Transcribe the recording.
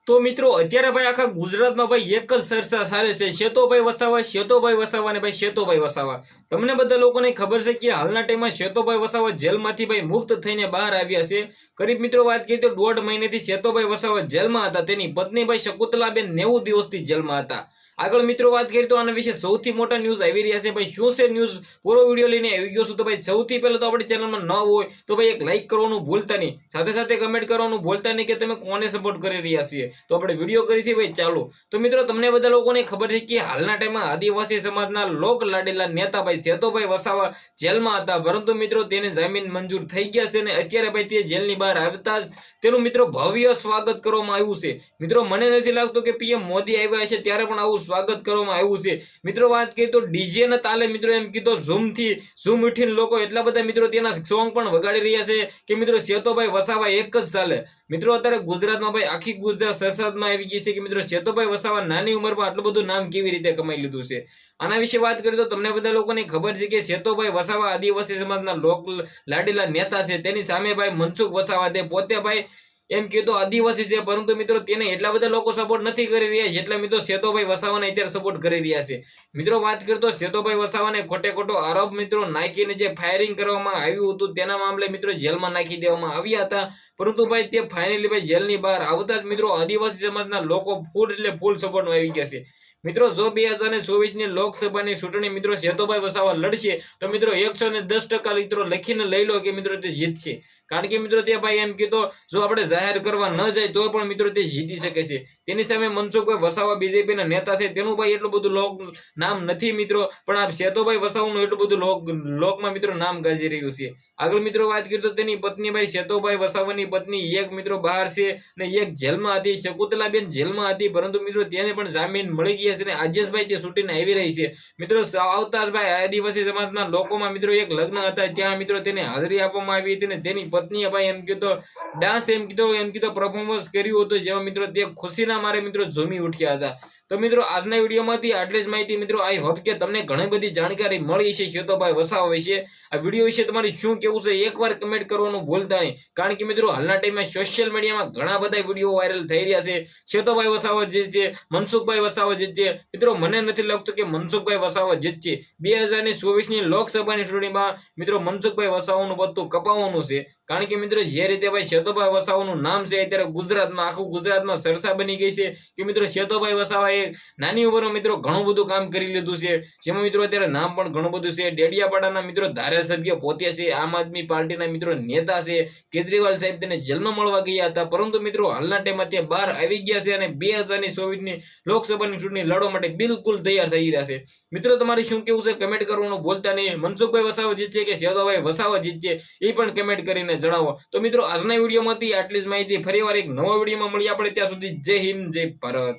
તો મિત્રો અત્યારે ભાઈ આખા ગુજરાતમાં ભાઈ એક જ ચર્ચા ચાલે છે, શેતોભાઈ વસાવા ને ભાઈ શેતોભાઈ વસાવા. તમને બધા લોકોને ખબર છે કે હાલના ટાઈમમાં શેતોભાઈ વસાવા જેલમાંથી ભાઈ મુક્ત થઈને બહાર આવ્યા છે. કરીબ મિત્રો વાત કરીએ તો 1.5 મહિનેથી શેતોભાઈ વસાવા જેલમાં હતા. તેની પત્ની ભાઈ શકુંતલાબેન 90 દિવસથી જેલમાં હતા. આગળ મિત્રો વાત કરીએ તો આના વિશે સૌથી મોટા ન્યૂઝ આવી રહ્યા છે. ભાઈ શું છે ન્યૂઝ, પૂરો વિડીયો લઈને આવી ગયો છું. તો ભાઈ સૌથી પહેલા તો આપણી ચેનલમાં ન હોય તો ભાઈ એક લાઈક કરવાનું ભૂલતા નહીં, સાથે સાથે કમેન્ટ કરવાનું ભૂલતા નહીં કે તમે કોને સપોર્ટ કરી રહ્યા છીએ. તો આપણે વિડીયો કરીથી ભાઈ ચાલો. તો મિત્રો તમને બધા લોકોને ખબર છે કે હાલના ટાઈમમાં આદિવાસી સમાજના લોક લાડેલા નેતા ભાઈ શેતોભાઈ વસાવા જેલમાં હતા, પરંતુ મિત્રો તેને જામીન મંજૂર થઈ ગયા છે અને અત્યારે ભાઈ તે જેલની બહાર આવતા જ તેનું મિત્રો ભવ્ય સ્વાગત કરવામાં આવ્યું છે. મિત્રો મને નથી લાગતું કે પીએમ મોદી આવ્યા છે ત્યારે પણ આવું સ્વાગત કરવામાં આવ્યું છે. મિત્રો વાત કરીએ તો ડીજે ના તાલે મિત્રો એમ કીધો ઝૂમ ઉઠીને લોકો એટલા બધા મિત્રો તેના સોંગ પણ વગાડી રહ્યા છે કે મિત્રો શેતોભાઈ વસાવા એક જ ચાલે. મિત્રો અત્યારે ગુજરાતમાં ભાઈ આખી ગુજરાત સંસદમાં આવી ગઈ છે કે મિત્રો શેતોભાઈ વસાવા નાની ઉંમરમાં આટલું બધું નામ કેવી રીતે કમાઈ લીધું છે. આના વિશે વાત કરીએ તો તમને બધા લોકોને ખબર છે કે શેતોભાઈ વસાવા આદિવાસી સમાજના લોક લાડીલા નેતા છે. તેની સામે ભાઈ મનસુખ વસાવા તે પોતે ભાઈ એમ કીધું આદિવાસી છે, પરંતુ મિત્રો તેને એટલા બધા લોકો સપોર્ટ નથી કરી રહ્યા જેટલા મિત્રો શેતોભાઈ વસાવાને અત્યારે સપોર્ટ કરી રહ્યા છે. મિત્રો વાત કરીએ તો શેતોભાઈ વસાવાને ખોટો આરોપ મિત્રો નાખીને જે ફાયરિંગ કરવામાં આવ્યું હતું તેના મામલે મિત્રો જેલમાં નાખી દેવામાં આવ્યા હતા, પરંતુ ભાઈ તે ફાઇનલી ભાઈ જેલની બહાર આવતા જ મિત્રો આદિવાસી સમાજના લોકો ફૂલ સપોર્ટમાં આવી ગયા છે. મિત્રો જો 2024 લોકસભાની ચૂંટણી મિત્રો શેતોભાઈ વસાવા લડશે તો મિત્રો 110% મિત્રો લખીને લઈ લો કે મિત્રો તે જીતશે. કારણ કે મિત્રો તે ભાઈ એમ કીધો જો આપણે જાહેર કરવા ન જાય તો પણ મિત્રો તે જીતી શકે છે. તેની સામે મનસુખભાઈ વસાવા બીજેપીના નેતા છે, તેનું ભાઈ એટલું બધું નામ નથી મિત્રો, પણ આ શેતોભાઈ વસાવાનું એટલું બધું લોકમાં મિત્રો નામ ગાજી રહ્યું છે. આગળ મિત્રો વાત કરીએ તો તેની પત્ની ભાઈ શેતોભાઈ વસાવાની પત્ની એક મિત્રો બહાર છે અને એક જેલમાં હતી, શકુંતલાબેન જેલમાં હતી, પરંતુ મિત્રો તેને પણ જામીન મળી ગયા છે અને આજે જ ભાઈ તે છૂટીને આવી રહી છે. મિત્રો આવતા જ ભાઈ આદિવાસી સમાજના લોકોમાં મિત્રો એક લગ્ન હતા, ત્યાં મિત્રો તેને હાજરી આપવામાં આવી હતી અને તેની પત્નીએ ભાઈ એમ કીધો ડાન્સ એમ કીધો પરફોર્મન્સ કર્યું હતું, જેમાં મિત્રો તે ખુશીના મારે મિત્રો ઝૂમી ઉઠ્યા હતા. તો મિત્રો આજના વિડીયોમાંથી આટલી જ માહિતી. મિત્રો આઈ હોપ કે તમને ઘણી બધી જાણકારી મળી છે શેતોભાઈ વસાવા વિશે. આ વિડીયો વિશે તમારે શું કેવું છે એકવાર કમેન્ટ કરવાનું ભૂલતા નહીં, કારણ કે મિત્રો હાલના ટાઈમમાં સોશિયલ મીડિયામાં ઘણા બધા વિડીયો વાયરલ થઈ રહ્યા છે. શેતોભાઈ વસાવા જે છે, મનસુખભાઈ વસાવા જે છે, મિત્રો મને નથી લાગતું કે મનસુખભાઈ વસાવા જીતશે. 2024 લોકસભાની ચૂંટણીમાં મિત્રો મનસુખભાઈ વસાવાનું બધું કપાવવાનું છે, કારણ કે મિત્રો જે રીતે ભાઈ શેતોભાઈ વસાવાનું નામ છે અત્યારે ગુજરાતમાં આખું ગુજરાતમાં ચર્ચા બની ગઈ છે કે મિત્રો શેતોભાઈ વસાવા નાની ઉંમરમાં મિત્રો ઘણું બધું કામ કરી લીધું છે, જેમાં મિત્રો અત્યારે નામ પણ ઘણું બધું છે. ડેડિયાપાડાના મિત્રો ધારાસભ્ય પોતે છે, આમ આદમી પાર્ટીના મિત્રો નેતા છે. કેજરીવાલ સાહેબ તેને જેલમાં મળવા ગયા હતા, પરંતુ મિત્રો હાલના ટાઈમમાં તે બહાર આવી ગયા છે અને 2024 લોકસભાની ચૂંટણી લડવા માટે બિલકુલ તૈયાર થઈ રહ્યા છે. મિત્રો તમારે શું કેવું છે કમેન્ટ કરવાનું ભૂલતા નહીં. મનસુખભાઈ વસાવા જીતશે કે શેતોભાઈ વસાવા જીતશે એ પણ કમેન્ટ કરીને જણાવો. તો મિત્રો આજના વિડીયોમાંથી આટલી જ માહિતી. ફરીવાર એક નવા વિડીયોમાં મળીએ આપણે, ત્યાં સુધી જય હિન્દ જય ભારત.